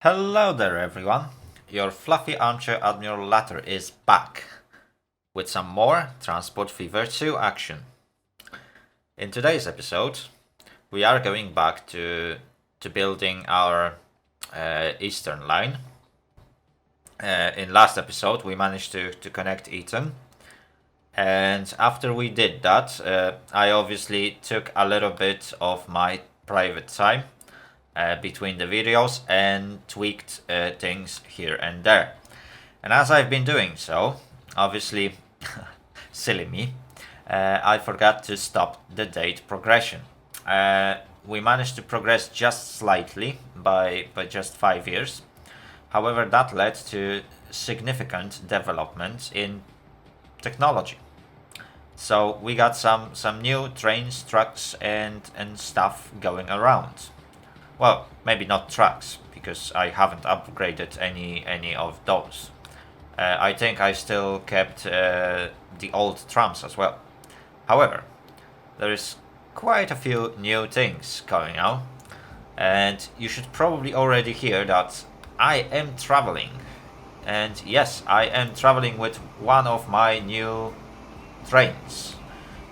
Hello there everyone, your fluffy armchair Admiral Latter is back with some more Transport Fever 2 action. In today's episode, we are going back to building our eastern line. In last episode, we managed to connect Eton, and after we did that, I obviously took a little bit of my private time between the videos and tweaked things here and there. And as I've been doing so, obviously, silly me, I forgot to stop the date progression. We managed to progress just slightly by just 5 years. However, that led to significant developments in technology. So we got some new trains, trucks, and stuff going around. Well, maybe not trucks, because I haven't upgraded any of those. I think I still kept the old trams as well. However, there is quite a few new things coming out, and you should probably already hear that I am traveling. And yes, I am traveling with one of my new trains.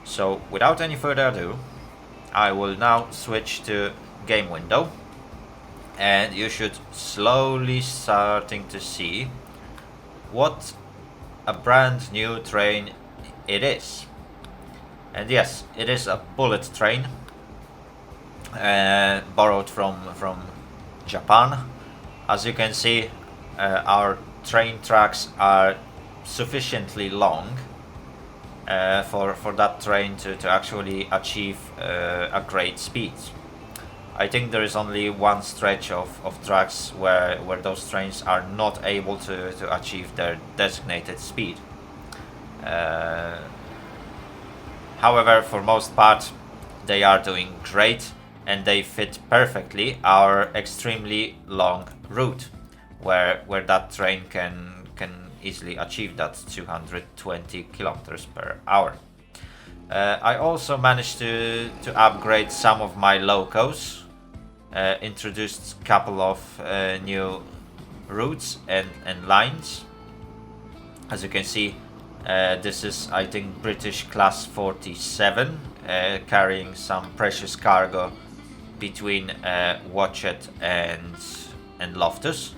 So without any further ado, I will now switch to game window, and you should slowly starting to see what a brand new train it is. And yes, it is a bullet train, borrowed from Japan. As you can see, our train tracks are sufficiently long for that train to actually achieve a great speed. I think there is only one stretch of tracks where those trains are not able to achieve their designated speed. However, for most part, they are doing great, and they fit perfectly our extremely long route, where that train can easily achieve that 220 kilometers per hour. I also managed to upgrade some of my locos, introduced a couple of new routes and lines. As you can see, this is, I think, British Class 47, carrying some precious cargo between Watchet and Loftus.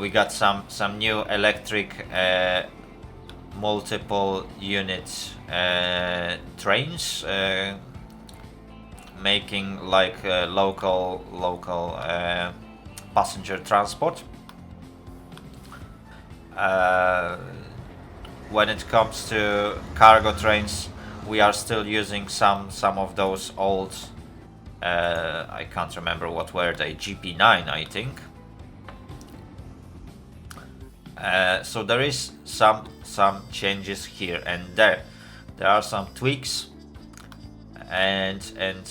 We got some new electric multiple unit trains, making like local passenger transport. When it comes to cargo trains, we are still using some of those old, I can't remember what were they, GP9 I think. So there is some changes here and there. There are some tweaks and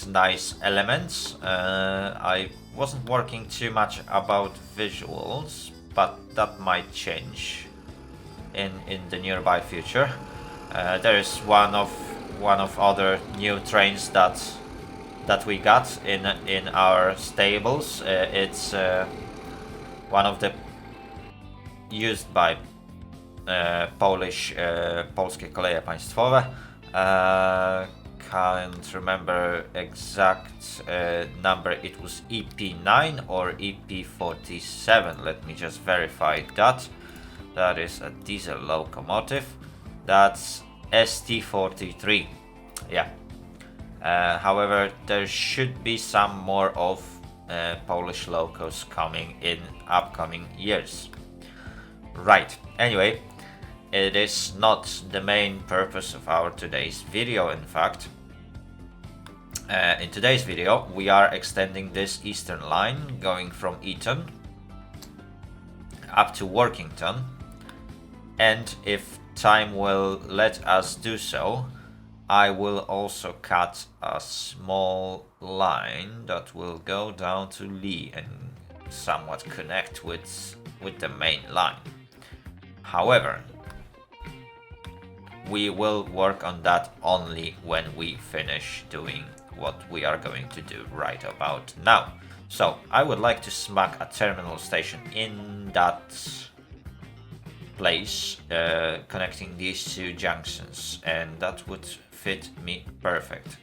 nice elements. I wasn't working too much about visuals, but that might change in the nearby future. There is one of other new trains that we got in our stables. It's one of the used by polskie koleje państwowe. Can't remember exact number. It was EP9 or EP47. Let me just verify that. That is a diesel locomotive. That's ST43. Yeah. However, there should be some more of Polish locos coming in upcoming years. Right. Anyway, it is not the main purpose of our today's video, in fact. In today's video, we are extending this eastern line going from Eton up to Workington, and if time will let us do so, I will also cut a small line that will go down to Lee and somewhat connect with the main line. However, we will work on that only when we finish doing what we are going to do right about now. So I would like to smack a terminal station in that place, connecting these two junctions, and that would fit me perfect.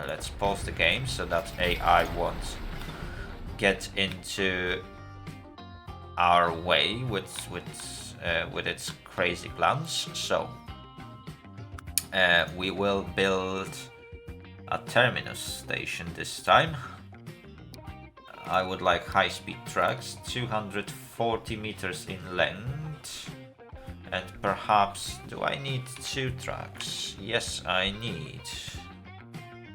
Let's pause the game so that AI won't get into our way with its crazy plans. So we will build a terminus station this time. I would like high-speed tracks, 240 meters in length. And perhaps, do I need 2 tracks? Yes, I need,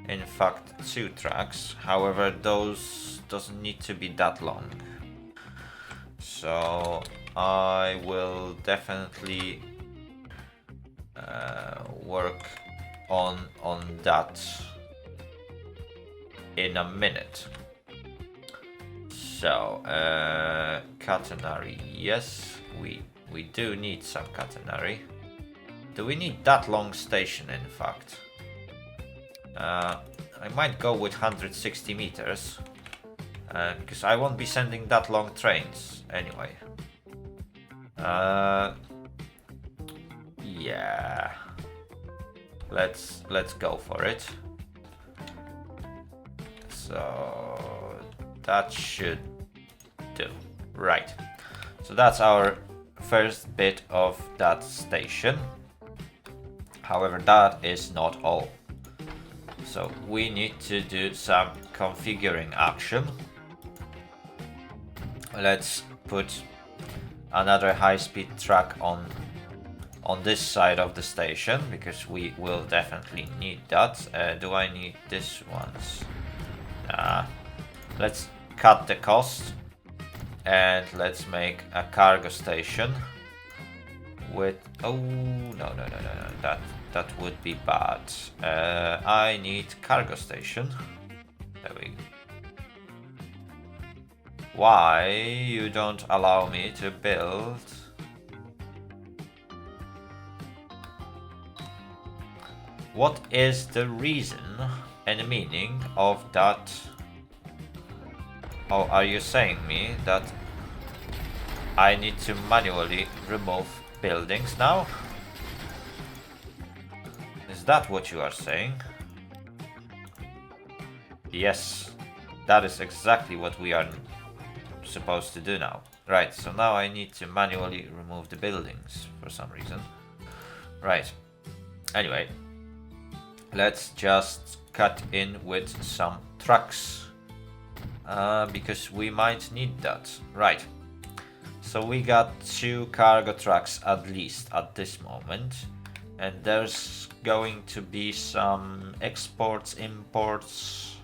in fact, 2 tracks. However, those doesn't need to be that long. So I will definitely work on that in a minute. So catenary, yes, we do need some catenary. Do we need that long station, in fact? I might go with 160 meters, because I won't be sending that long trains anyway. Yeah, let's go for it. So that should do. Right. So that's our first bit of that station. However, that is not all. So we need to do some configuring action. Let's put another high-speed track on this side of the station, because we will definitely need that. Do I need this ones? Nah. Let's cut the cost and let's make a cargo station with, oh no, that would be bad. I need cargo station. There we go. Why you don't allow me to build? What is the reason and meaning of that? Oh, are you saying me that I need to manually remove buildings now? Is that what you are saying? Yes, that is exactly what we are supposed to do now. Right, so now I need to manually remove the buildings for some reason. Right, anyway, let's just cut in with some trucks. Because we might need that. Right. So we got 2 cargo trucks at least at this moment. And there's going to be some exports, imports.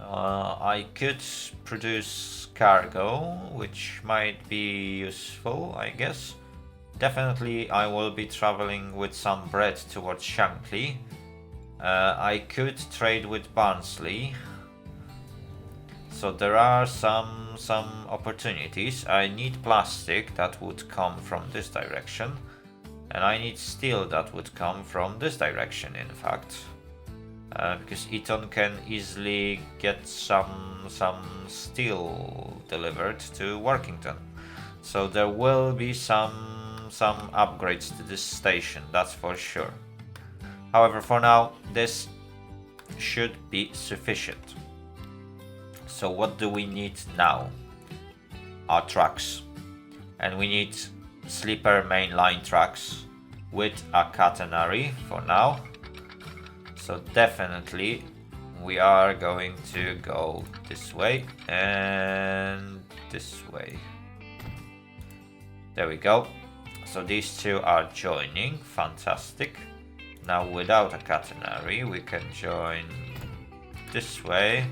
I could produce cargo, which might be useful, I guess. Definitely I will be traveling with some bread towards Shankly. I could trade with Barnsley. So there are some opportunities. I need plastic that would come from this direction, and I need steel that would come from this direction, in fact, because Eton can easily get some steel delivered to Workington. So there will be some upgrades to this station, that's for sure. However, for now, this should be sufficient. So what do we need now? Our trucks. And we need sleeper mainline trucks with a catenary for now. So definitely we are going to go this way and this way. There we go. So these two are joining. Fantastic. Now without a catenary we can join this way.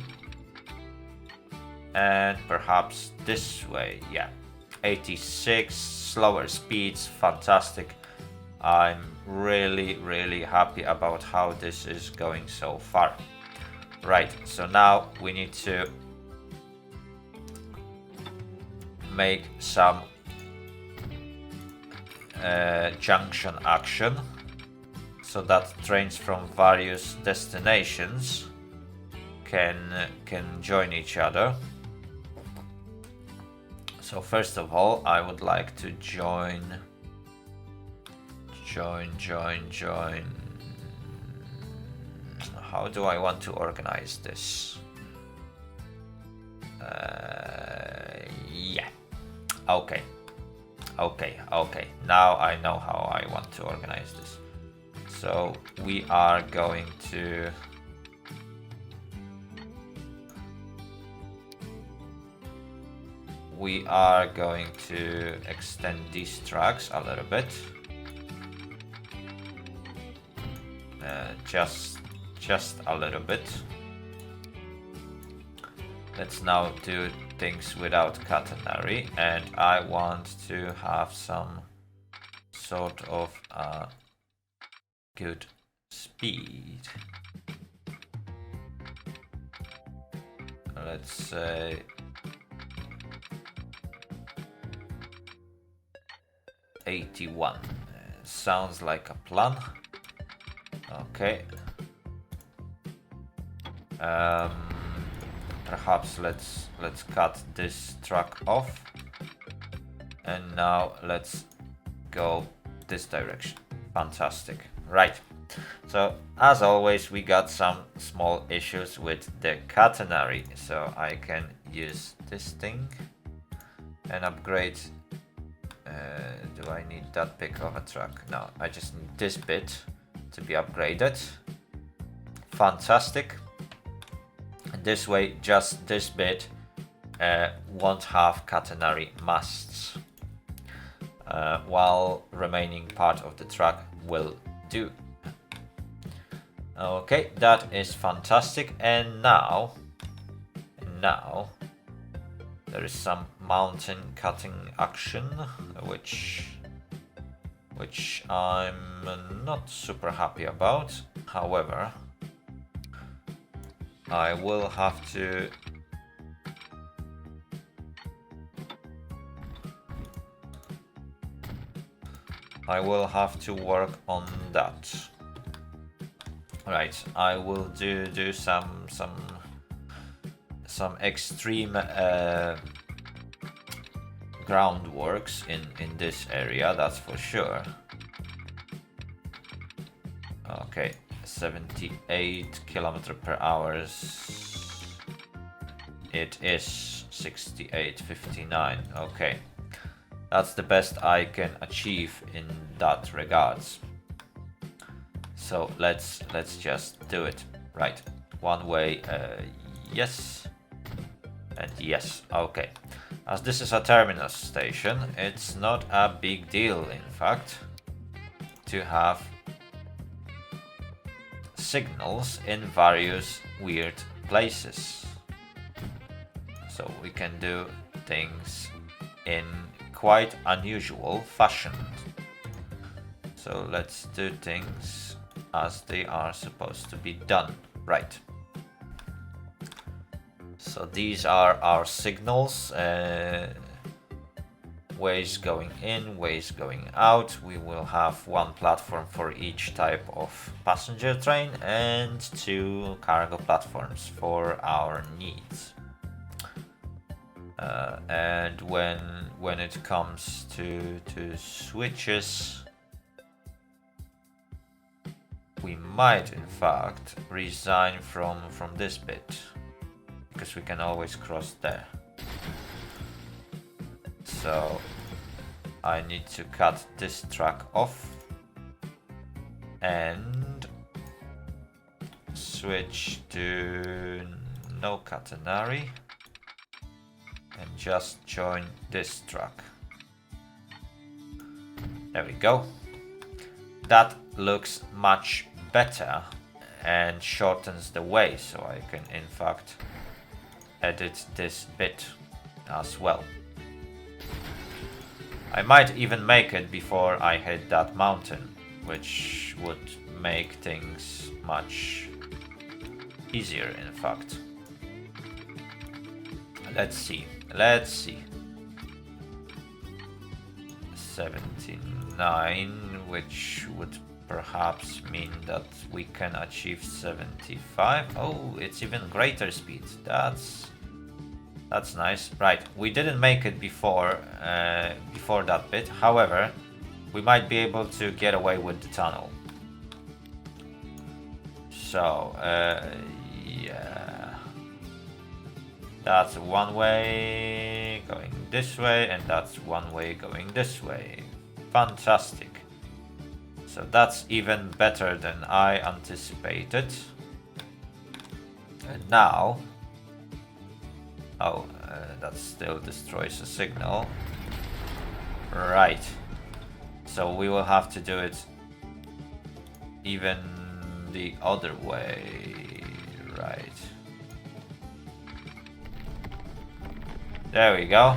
And perhaps this way, yeah. 86, slower speeds, fantastic. I'm really happy about how this is going so far. Right, so now we need to make some junction action so that trains from various destinations can join each other. So first of all, I would like to join. How do I want to organize this? Yeah. Okay. Now I know how I want to organize this. So we are going to extend these tracks a little bit. Just a little bit. Let's now do things without catenary, and I want to have some sort of good speed. Let's say 81. Sounds like a plan. Okay. Perhaps let's cut this track off, and now let's go this direction. Fantastic. Right. So as always, we got some small issues with the catenary, so I can use this thing and upgrade. Do I need that big of a track? No, I just need this bit to be upgraded. Fantastic. And this way, just this bit won't have catenary masts, while remaining part of the track will do. Okay, that is fantastic. And now there is some mountain cutting action, which I'm not super happy about. However, I will have to work on that. Right, I will do some extreme groundworks in this area, that's for sure. Okay, 78 km/h. It is 68.59. Okay, that's the best I can achieve in that regards. So let's just do it. Right, one way, yes, and yes. Okay, as this is a terminus station, it's not a big deal, in fact, to have signals in various weird places. So we can do things in quite unusual fashion. So let's do things as they are supposed to be done. Right. So these are our signals, ways going in, ways going out. We will have one platform for each type of passenger train and 2 cargo platforms for our needs. And when it comes to switches, we might in fact resign from this bit, because we can always cross there. So I need to cut this track off and switch to no catenary and just join this track. There we go. That looks much better and shortens the way, so I can in fact edit this bit as well. I might even make it before I hit that mountain, which would make things much easier in fact. Let's see. 79, which would perhaps mean that we can achieve 75. Oh, it's even greater speed. That's That's nice. Right, we didn't make it before before that bit. However, we might be able to get away with the tunnel. So, yeah. That's one way going this way, and that's one way going this way. Fantastic. So that's even better than I anticipated. And now... Oh, that still destroys the signal. Right. So we will have to do it even the other way. Right. There we go.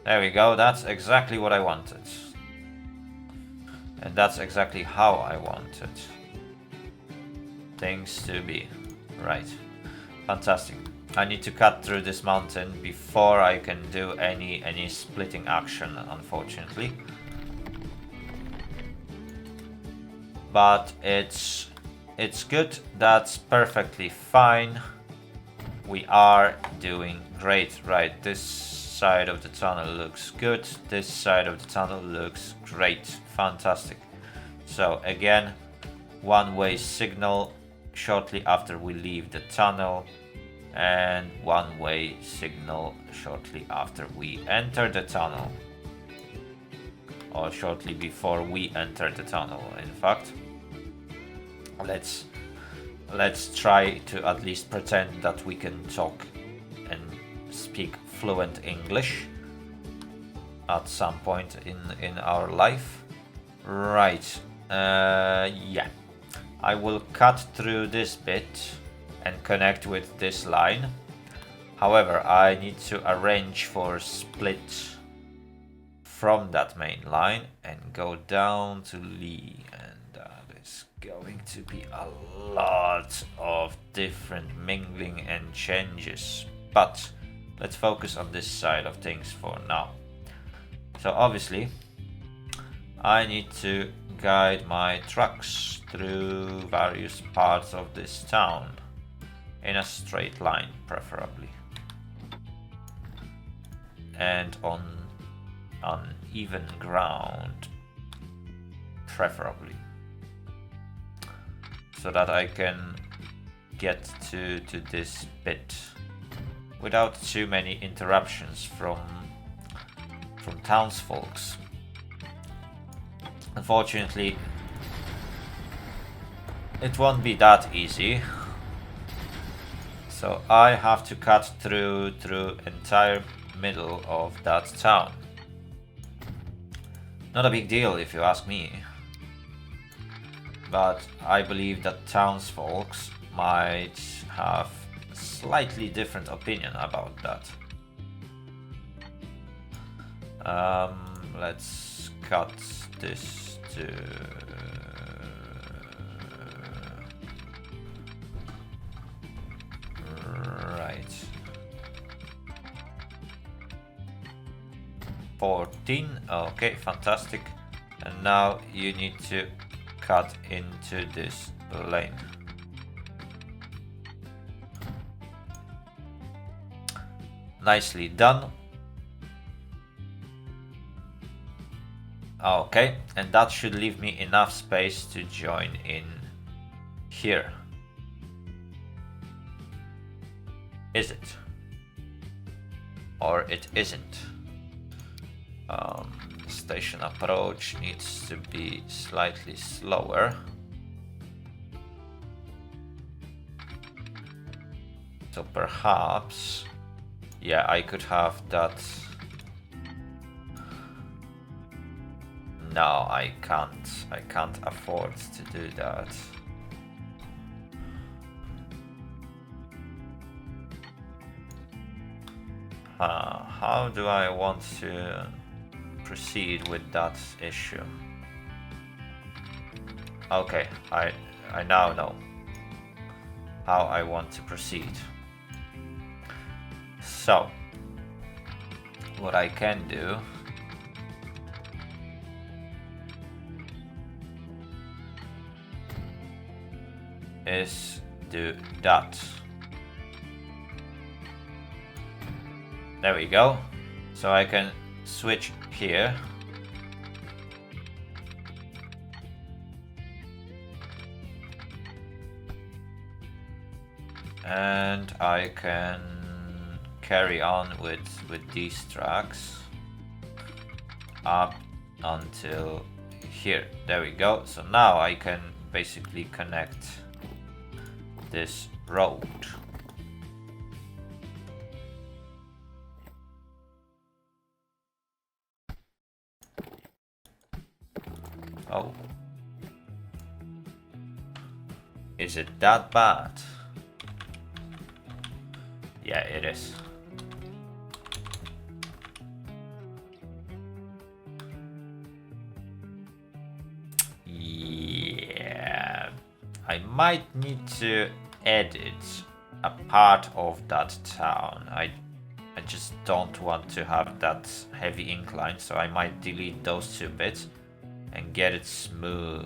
There we go. That's exactly what I wanted. And that's exactly how I wanted things to be. Right. Fantastic. I need to cut through this mountain before I can do any splitting action, unfortunately. But it's good. That's perfectly fine. We are doing great. Right, this side of the tunnel looks good. This side of the tunnel looks great. Fantastic. So again, one-way signal shortly after we leave the tunnel, and one-way signal shortly after we enter the tunnel, or shortly before we enter the tunnel. In fact, let's try to at least pretend that we can talk and speak fluent English at some point in our life. Right. Yeah. I will cut through this bit and connect with this line. However, I need to arrange for split from that main line and go down to Lee, and that is going to be a lot of different mingling and changes, but let's focus on this side of things for now. So obviously I need to guide my trucks through various parts of this town in a straight line, preferably, and on uneven ground, preferably, so that I can get to this bit without too many interruptions from townsfolks. Unfortunately, it won't be that easy. So I have to cut through entire middle of that town. Not a big deal if you ask me, but I believe that townsfolks might have a slightly different opinion about that. Let's cut this to... Right. 14. Okay, fantastic. And now you need to cut into this lane. Nicely done. Okay, and that should leave me enough space to join in here. Is it? Or it isn't? Station approach needs to be slightly slower. So perhaps, yeah, I could have that. No, I can't afford to do that. How do I want to proceed with that issue? Okay, I now know how I want to proceed. So, what I can do is do that. There we go. So I can switch here. And I can carry on with these tracks up until here. There we go. So now I can basically connect this road. Oh. Is it that bad? Yeah, it is. Yeah, I might need to edit a part of that town. I just don't want to have that heavy incline, so I might delete those 2 bits and get it smooth.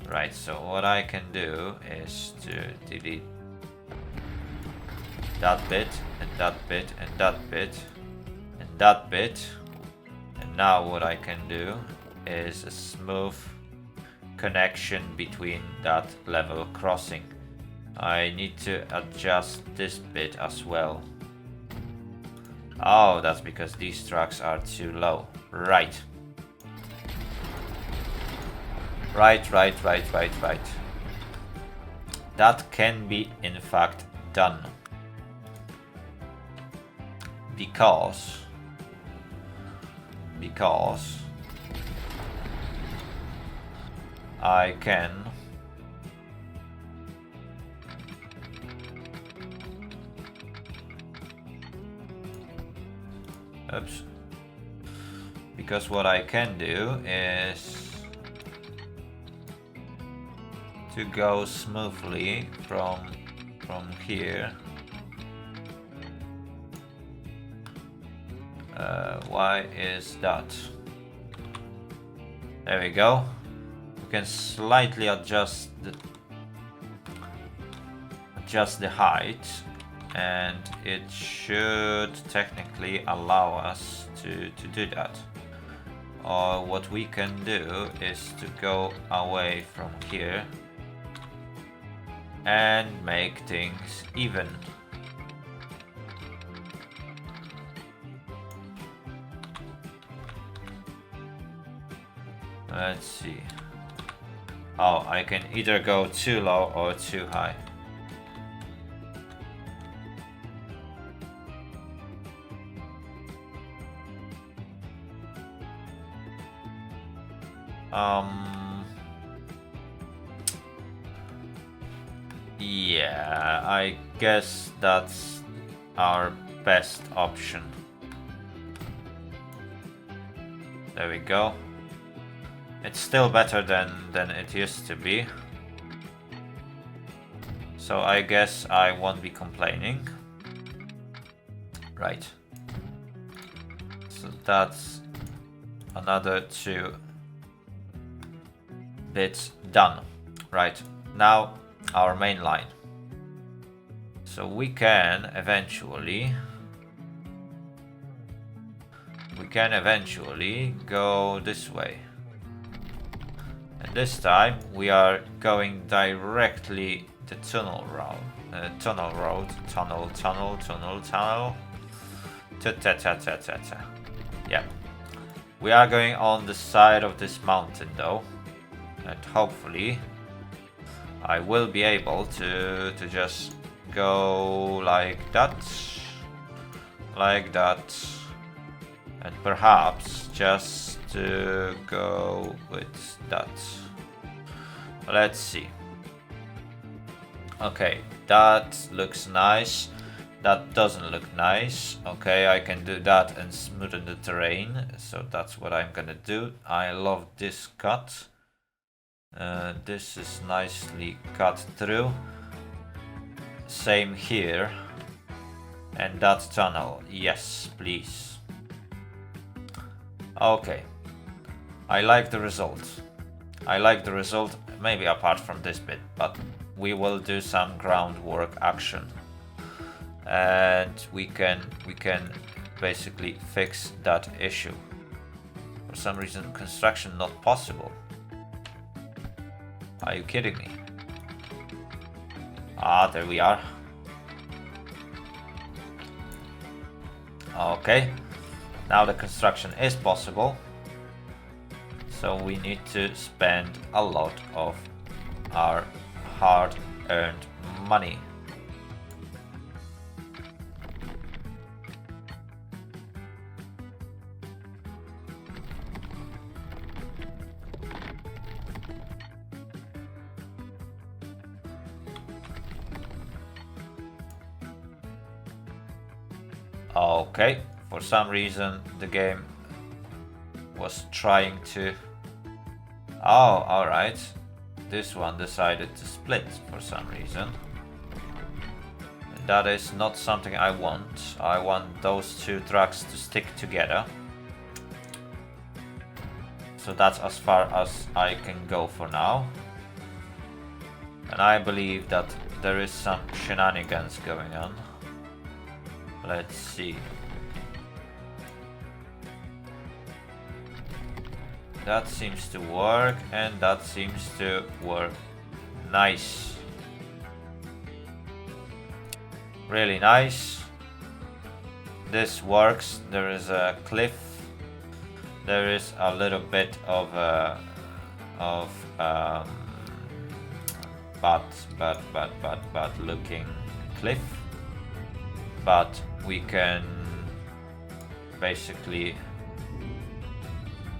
Right, so what I can do is to delete that bit, and that bit, and that bit, and that bit. And now what I can do is a smooth connection between that level crossing. I need to adjust this bit as well. Oh, that's because these tracks are too low. Right. Right. That can be in fact done. Because I can because what I can do is to go smoothly from here. Why is that? There we go. We can slightly adjust the height, and it should technically allow us to do that. Or what we can do is to go away from here and make things even. Let's see. Oh, I can either go too low or too high. Yeah, I guess that's our best option. There we go. It's still better than it used to be. So I guess I won't be complaining. Right. So that's another 2 bits done. Right. Now our main line. So we can eventually go this way. And this time we are going directly the tunnel road. Yeah. We are going on the side of this mountain though. And hopefully I will be able to just go like that, and perhaps just to go with that. Let's see. Okay, that looks nice. That doesn't look nice. Okay, I can do that and smoothen the terrain, so that's what I'm gonna do. I love this cut. This is nicely cut through. Same here. And that tunnel, yes, please. Okay. I like the result. maybe apart from this bit, but we will do some groundwork action. And we can basically fix that issue. For some reason, construction not possible. Are you kidding me? Ah, there we are. Okay, now the construction is possible. So we need to spend a lot of our hard-earned money. Okay, for some reason the game was trying to... Oh, alright. This one decided to split for some reason. That is not something I want. I want those two tracks to stick together. So that's as far as I can go for now. And I believe that there is some shenanigans going on. Let's see. That seems to work, and that seems to work. Nice. Really nice. This works. There is a cliff. There is a little bit of bad looking cliff. But we can basically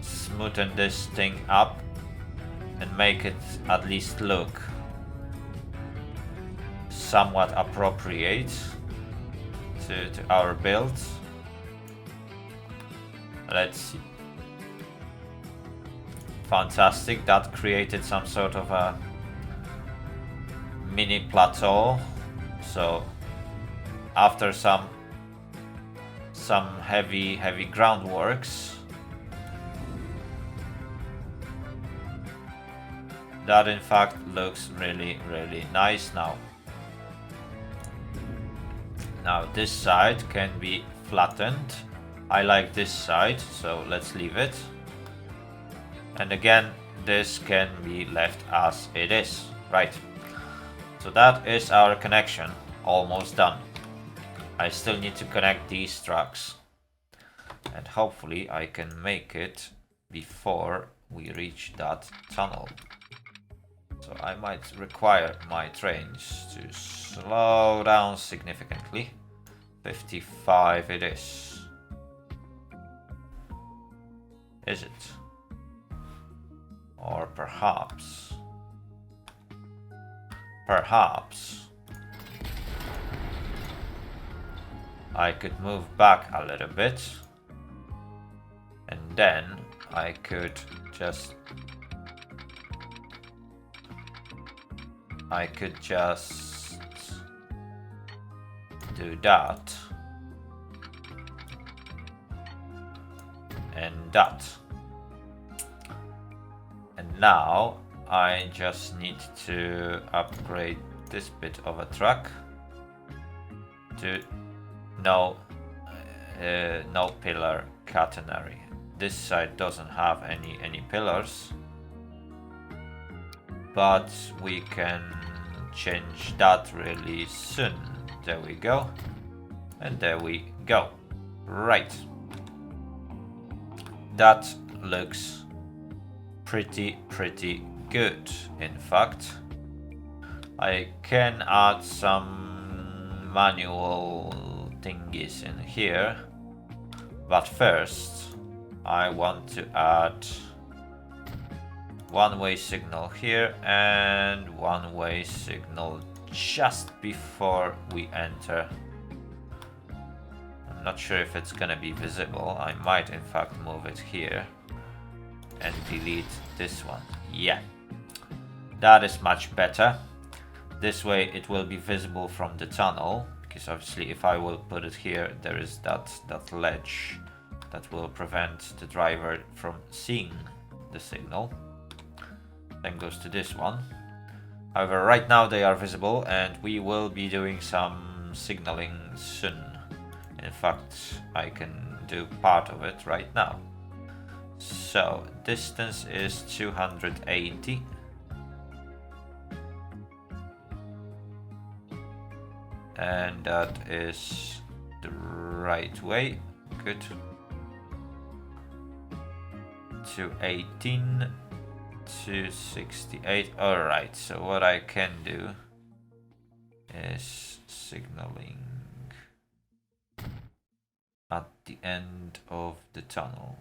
smoothen this thing up and make it at least look somewhat appropriate to our build. Let's see. Fantastic, that created some sort of a mini plateau. So after some heavy groundworks, that in fact looks really nice now. Now this side can be flattened. I like this side, so let's leave it. And again, this can be left as it is. Right. So that is our connection, almost done. I still need to connect these tracks, and hopefully I can make it before we reach that tunnel. So I might require my trains to slow down significantly. 55 it is. Is it? Or perhaps I could move back a little bit, and then I could just do that and that. And now I just need to upgrade this bit of a track to no pillar catenary. This side doesn't have any pillars, but we can change that really soon. There we go, and there we go. Right, that looks pretty good. In fact, I can add some manual thingies in here, but first I want to add one-way signal here and one-way signal just before we enter. I'm not sure if it's gonna be visible. I might in fact move it here and delete this one. Yeah, that is much better. This way it will be visible from the tunnel, because obviously if I will put it here, there is that ledge that will prevent the driver from seeing the signal. then goes to this one. However, right now they are visible and we will be doing some signaling soon. In fact, I can do part of it right now. So, distance is 280. And that is the right way. Good. 218, 268. Alright, so what I can do is signaling at the end of the tunnel.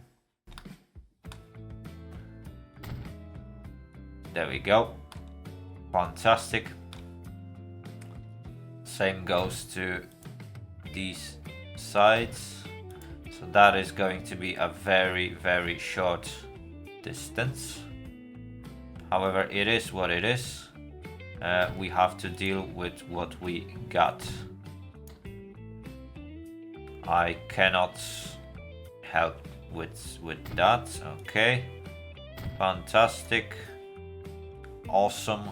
There we go. Fantastic. Same goes to these sides. So that is going to be a very short distance. However, it is what it is. We have to deal with what we got. I cannot help with that. Okay. Fantastic. Awesome.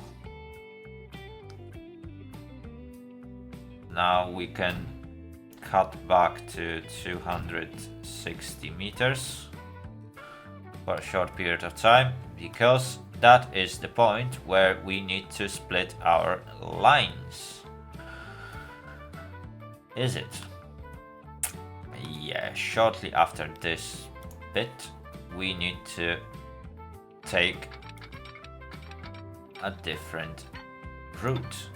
Now we can cut back to 260 meters for a short period of time, because that is the point where we need to split our lines. Is it? Yeah, shortly after this bit we need to take a different route.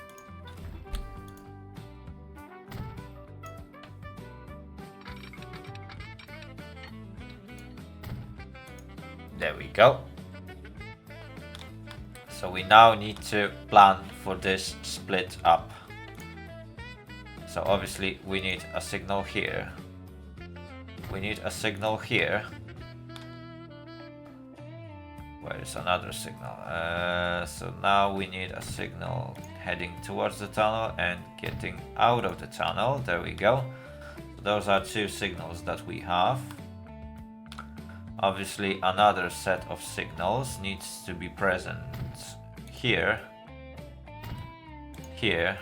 There we go. So we now need to plan for this split up. So obviously we need a signal here. We need a signal here. Where is another signal? So now we need a signal heading towards the tunnel and getting out of the tunnel. There we go. So those are two signals that we have. Obviously another set of signals needs to be present here, here,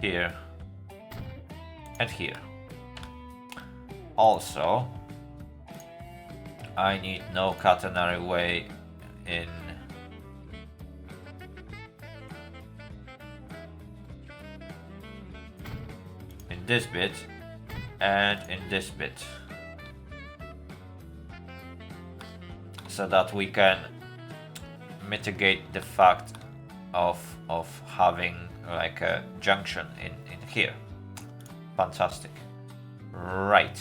here, and here. Also, I need no catenary way in this bit and in this bit, so that we can mitigate the fact of having like a junction in here. Fantastic. Right.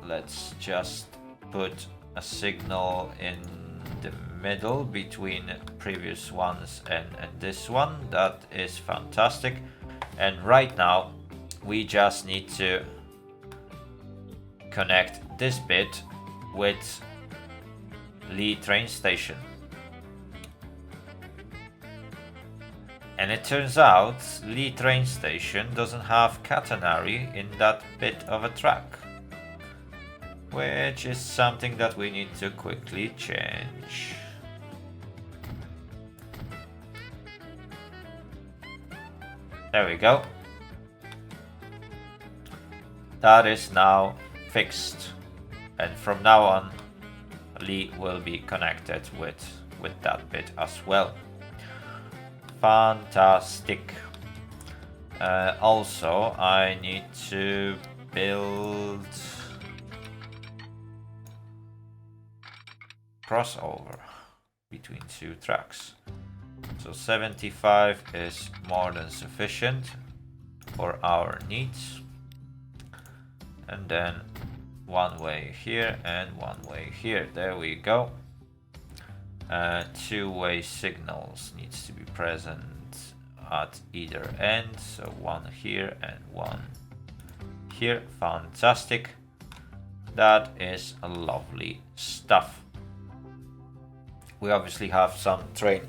Let's just put a signal in the middle between previous ones and this one. That is fantastic. And right now we just need to connect this bit with Lee train station. And it turns out Lee train station doesn't have catenary in that bit of a track, which is something that we need to quickly change. There we go. That is now fixed, and from now on Lee will be connected with that bit as well. Fantastic. Also, I need to build crossover between two tracks. So 75 is more than sufficient for our needs. And then one way here and one way here. There we go. Two-way signals needs to be present at either end. So one here and one here. Fantastic. That is a lovely stuff. We obviously have some train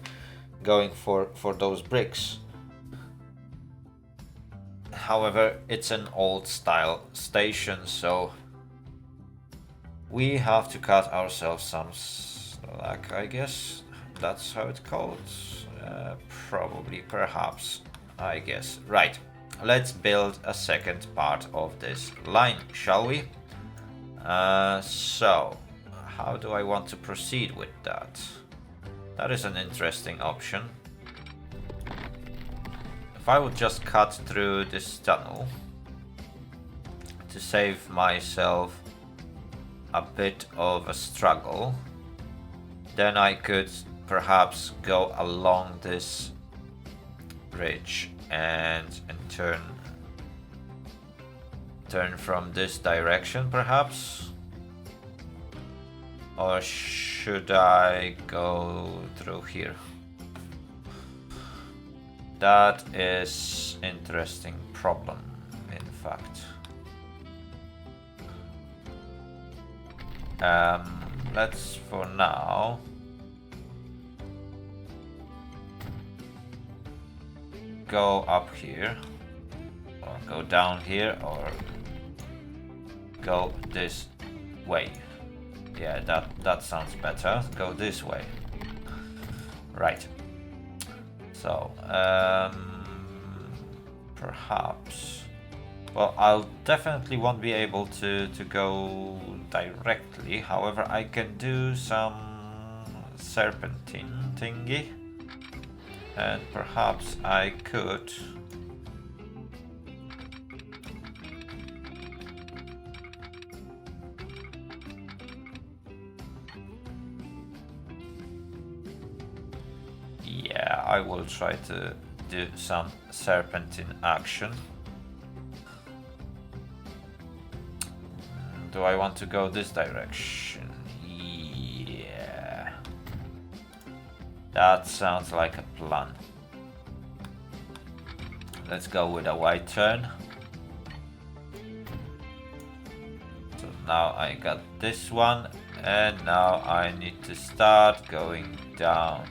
going for those bricks. However, it's an old style station, so we have to cut ourselves some slack, I guess. That's how it's called. Probably, perhaps, I guess. Right, let's build a second part of this line, shall we? So, how do I want to proceed with that? That is an interesting option. If I would just cut through this tunnel to save myself a bit of a struggle, then I could perhaps go along this bridge and turn from this direction, perhaps? Or should I go through here? That is interesting problem, in fact. Let's for now go up here, or go down here, or go this way. Yeah, that sounds better. Go this way. Right. So, perhaps. Well, I'll definitely won't be able to go directly. However, I can do some serpentine thingy. And perhaps I could I will try to do some serpentine action. Do I want to go this direction? Yeah. That sounds like a plan. Let's go with a wide turn. So now I got this one, and now I need to start going down.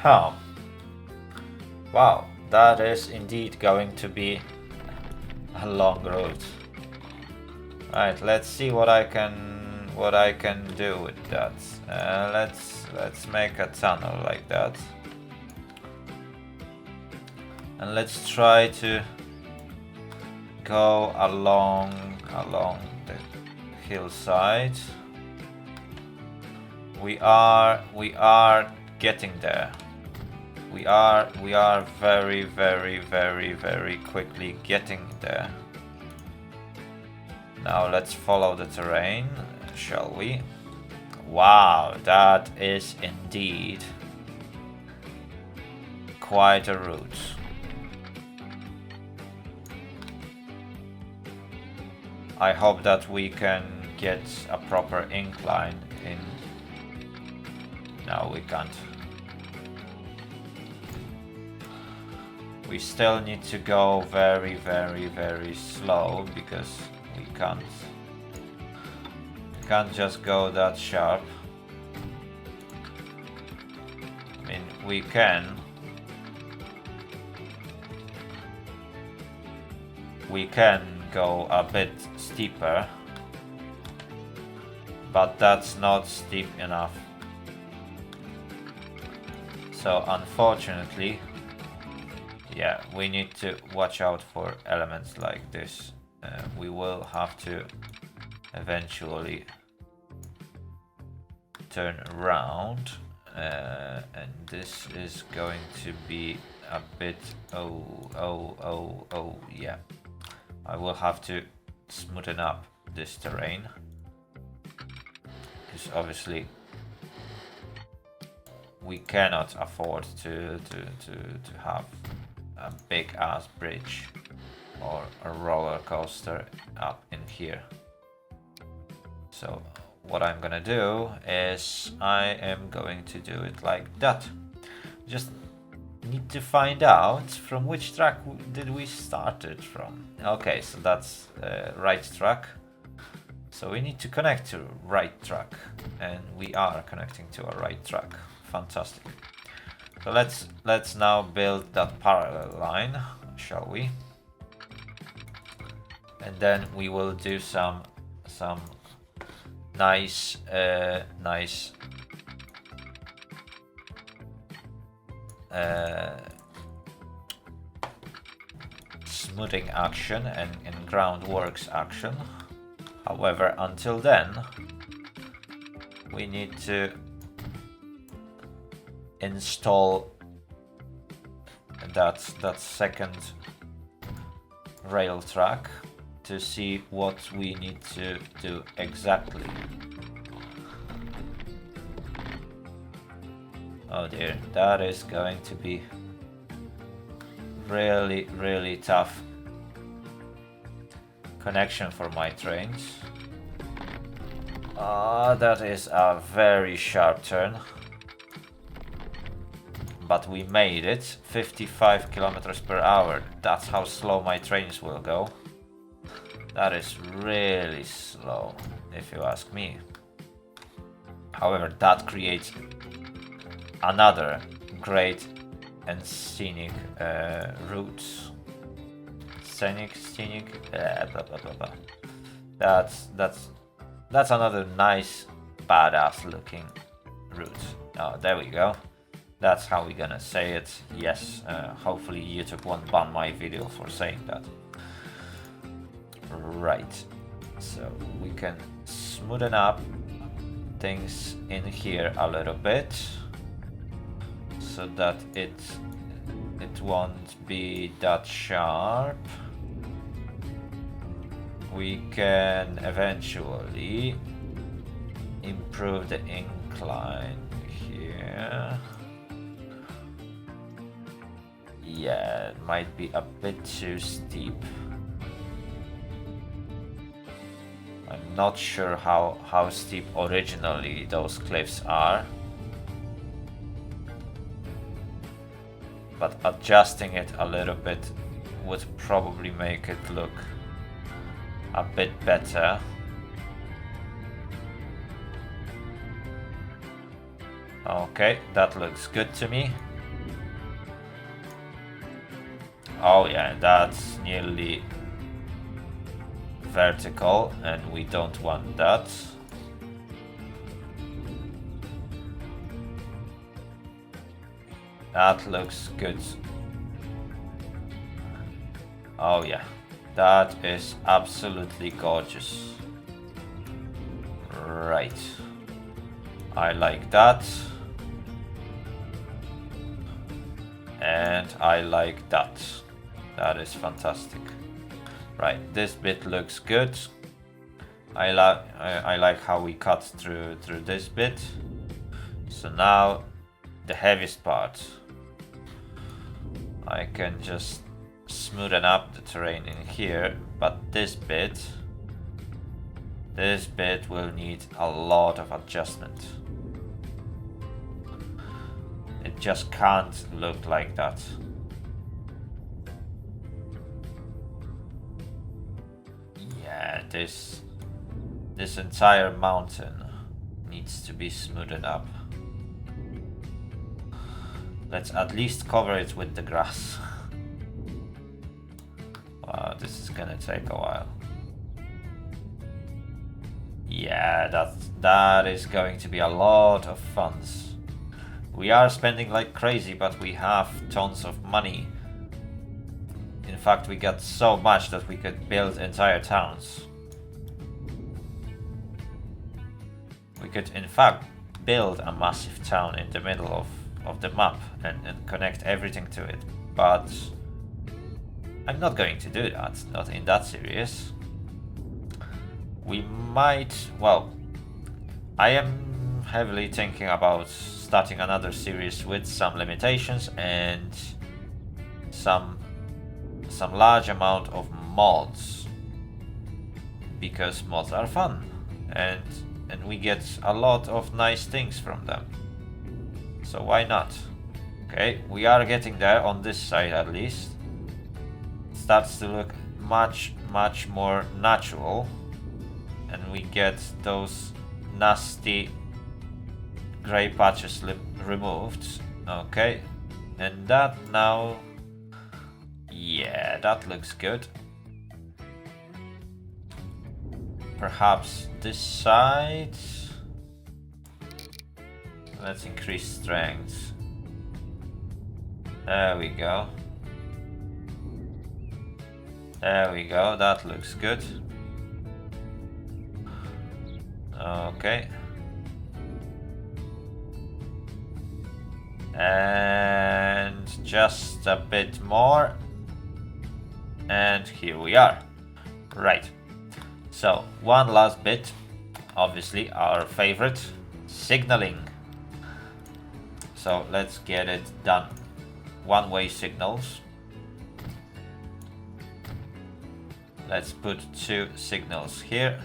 Huh. Wow, that is indeed going to be a long route. Right, let's see what I can do with that. Let's make a tunnel like that, and let's try to go along the hillside. We are getting there. We are very quickly getting there. Now let's follow the terrain, shall we? Wow, that is indeed quite a route. I hope that we can get a proper incline in. No, we can't. We still need to go very slow because we can't just go that sharp. I mean, we can go a bit steeper, but that's not steep enough. So unfortunately, yeah, we need to watch out for elements like this. We will have to eventually turn around, and this is going to be a bit yeah. I will have to smoothen up this terrain, because obviously we cannot afford to have a big ass bridge or a roller coaster up in here. So what I'm gonna do is I am going to do it like that. Just need to find out from which track did we start it from. Okay, so that's right track. So we need to connect to right track, and we are connecting to a right track. Fantastic. So let's now build that parallel line, shall we? And then we will do some nice smoothing action and groundworks action. However, until then, we need to install that second rail track to see what we need to do exactly. Oh dear, that is going to be really tough connection for my trains. That is a very sharp turn. But we made it. 55 kilometers per hour. That's how slow my trains will go. That is really slow, if you ask me. However, that creates another great and scenic route. Scenic, blah blah blah blah. That's another nice, badass looking route. Oh, there we go. That's how we're gonna say it. Yes, hopefully YouTube won't ban my video for saying that. Right, so we can smoothen up things in here a little bit so that it won't be that sharp. We can eventually improve the incline here. Yeah, it might be a bit too steep. I'm not sure how steep originally those cliffs are, but adjusting it a little bit would probably make it look a bit better. Okay, that looks good to me. Oh yeah, that's nearly vertical and we don't want that. That looks good. Oh yeah, that is absolutely gorgeous. Right. I like that. And I like that. That is fantastic. Right, this bit looks good. I like how we cut through this bit. So now the heaviest part. I can just smoothen up the terrain in here, but this bit will need a lot of adjustment. It just can't look like that. Yeah, this entire mountain needs to be smoothed up. Let's at least cover it with the grass. Wow, this is gonna take a while. Yeah, that is going to be a lot of funds. We are spending like crazy, but we have tons of money. In fact, we got so much that we could build entire towns. We could, in fact, build a massive town in the middle of the map and connect everything to it. But I'm not going to do that, not in that series. We might, well, I am heavily thinking about starting another series with some limitations and some large amount of mods, because mods are fun and we get a lot of nice things from them. So why not? Okay, we are getting there on this side at least. It starts to look much more natural, and we get those nasty gray patches removed. Okay, and that now, yeah, that looks good. Perhaps this side. Let's increase strength. There we go. There we go, that looks good. Okay. And just a bit more. And here we are. Right. So, one last bit. Obviously, our favorite, signaling. So, let's get it done. One-way signals. Let's put 2 signals here.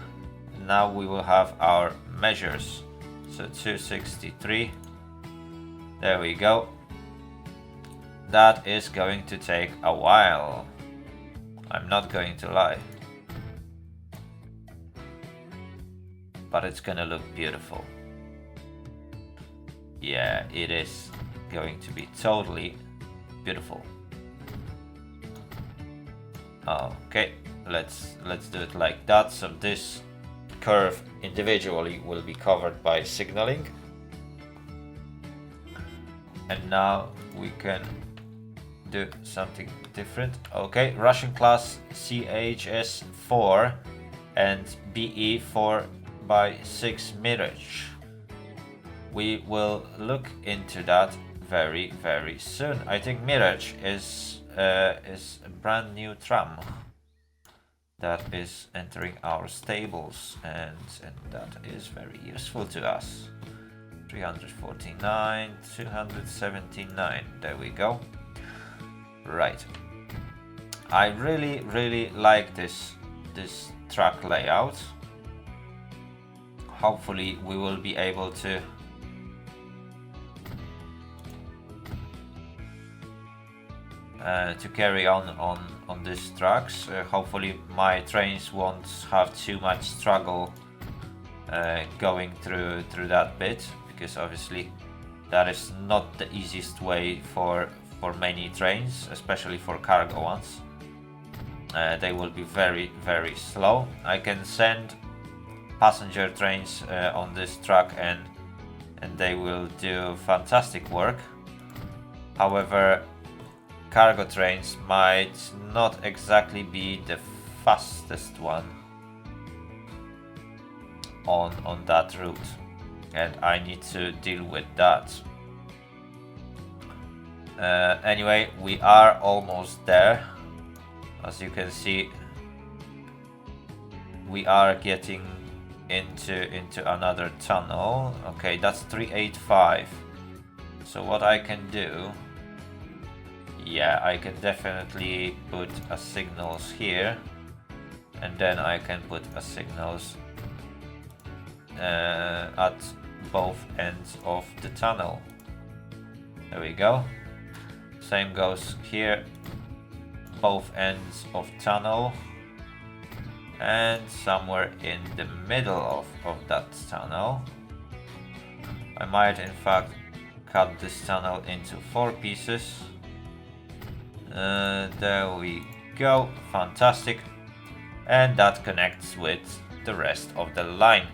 Now we will have our measures. So 263. There we go. That is going to take a while. I'm not going to lie. But it's gonna look beautiful. Yeah, it is going to be totally beautiful. Okay, let's do it like that. So this curve individually will be covered by signaling. And now we can do something different. Okay, Russian class CHS4 and BE 4x6 Mirage. We will look into that very soon. I think Mirage is a brand new tram that is entering our stables, and that is very useful to us. 349, 279, there we go. Right. I really like this track layout. Hopefully we will be able to carry on these tracks. Hopefully my trains won't have too much struggle going through that bit, because obviously that is not the easiest way for for many trains, especially for cargo ones. They will be very, very slow. I can send passenger trains on this track and they will do fantastic work. However, cargo trains might not exactly be the fastest one on that route, and I need to deal with that. Anyway, we are almost there. As you can see, we are getting into another tunnel. Okay, that's 385. So what I can do, yeah, I can definitely put a signals here, and then I can put a signals at both ends of the tunnel. There we go. Same goes here, both ends of tunnel, and somewhere in the middle of that tunnel. I might in fact cut this tunnel into 4 pieces. There we go, fantastic. And that connects with the rest of the line.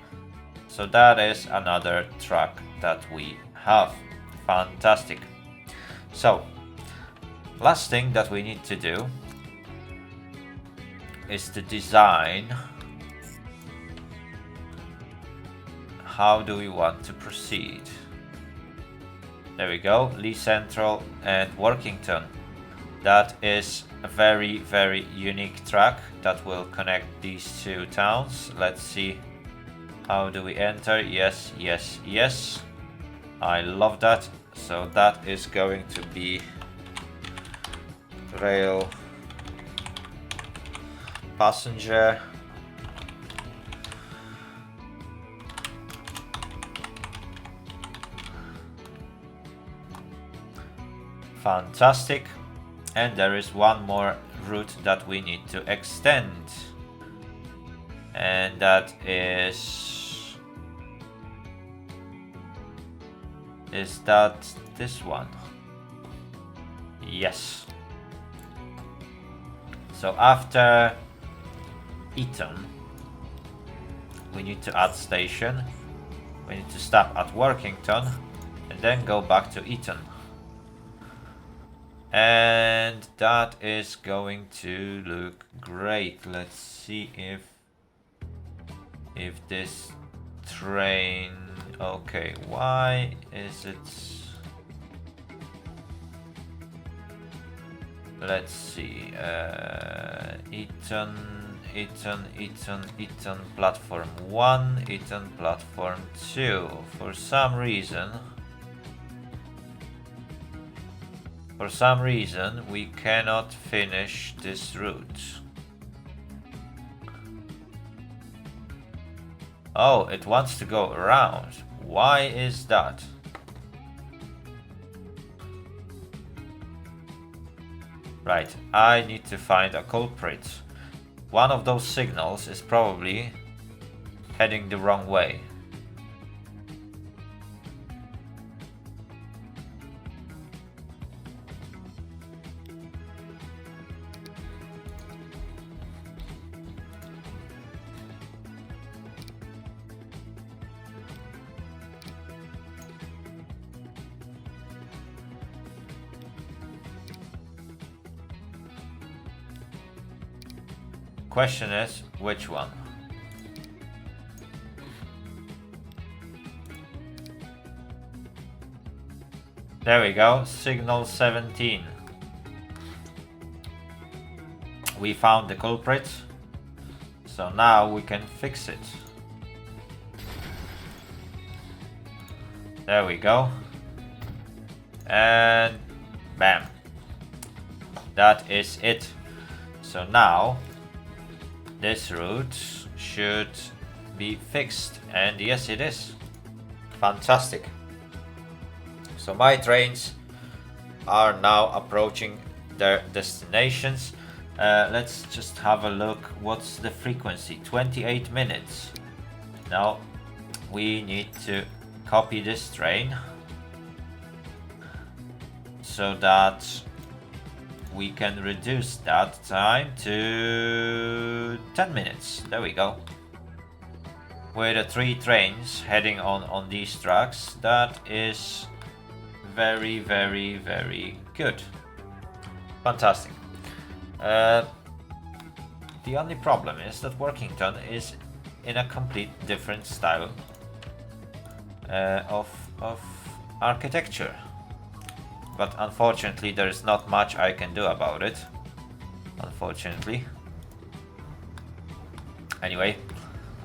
So that is another track that we have. Fantastic. So, last thing that we need to do is to design how do we want to proceed. There we go, Lee Central and Workington. That is a very, very unique track that will connect these two towns. Let's see, how do we enter? Yes, yes, yes. I love that. So that is going to be rail passenger. Fantastic. And there is one more route that we need to extend, and that is that this one? Yes. So after Eton, we need to add station. We need to stop at Workington and then go back to Eton. And that is going to look great. Let's see if this train, okay, why is it, let's see, Eton, platform 1, Eton platform 2. For some reason we cannot finish this route. Oh, it wants to go around. Why is that? Right, I need to find a culprit. One of those signals is probably heading the wrong way. Question is, which one? There we go, signal 17. We found the culprit, so now we can fix it. There we go. And bam. That is it. So now this route should be fixed, and yes, it is. Fantastic. So my trains are now approaching their destinations. Let's just have a look. What's the frequency? 28 minutes. Now we need to copy this train. so that we can reduce that time to 10 minutes. There we go. With the 3 trains heading on these tracks, that is very, very, very good. Fantastic. The only problem is that Workington is in a complete different style of architecture. But unfortunately there is not much I can do about it. Unfortunately. Anyway,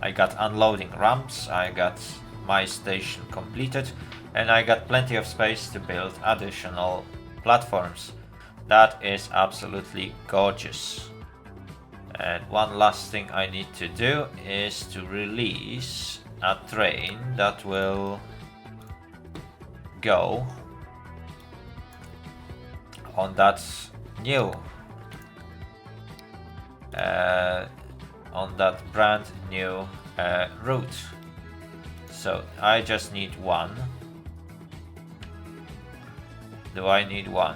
I got unloading ramps, I got my station completed, and I got plenty of space to build additional platforms. That is absolutely gorgeous. And one last thing I need to do is to release a train that will go on that new on that brand new route. So I just need one. Do I need one?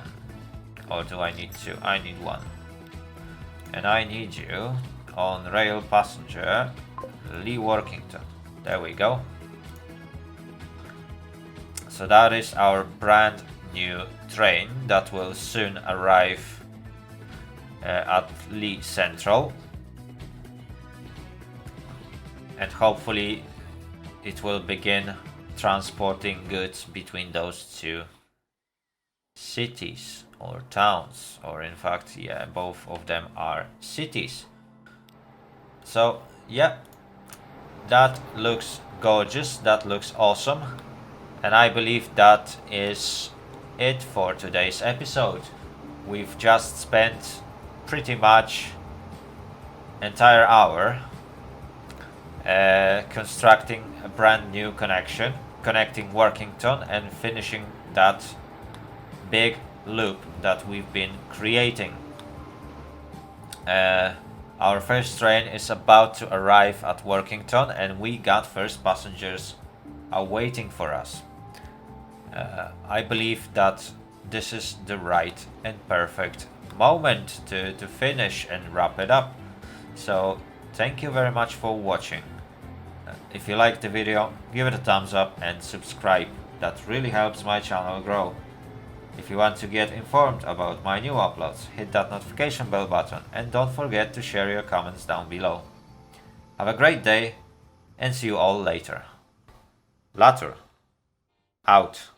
Or do I need two? I need one. And I need you on rail passenger Lee Workington. There we go. So that is our brand new train that will soon arrive at Lee Central. And hopefully it will begin transporting goods between those two cities or towns, or in fact, yeah, both of them are cities. So yeah, that looks gorgeous, that looks awesome, and I believe that is it for today's episode. We've just spent pretty much entire hour constructing a brand new connection, connecting Workington and finishing that big loop that we've been creating. Our first train is about to arrive at Workington, and we got first passengers awaiting for us. I believe that this is the right and perfect moment to finish and wrap it up. So thank you very much for watching. If you liked the video, give it a thumbs up and subscribe. That really helps my channel grow. If you want to get informed about my new uploads, hit that notification bell button and don't forget to share your comments down below. Have a great day and see you all later. Later. Out.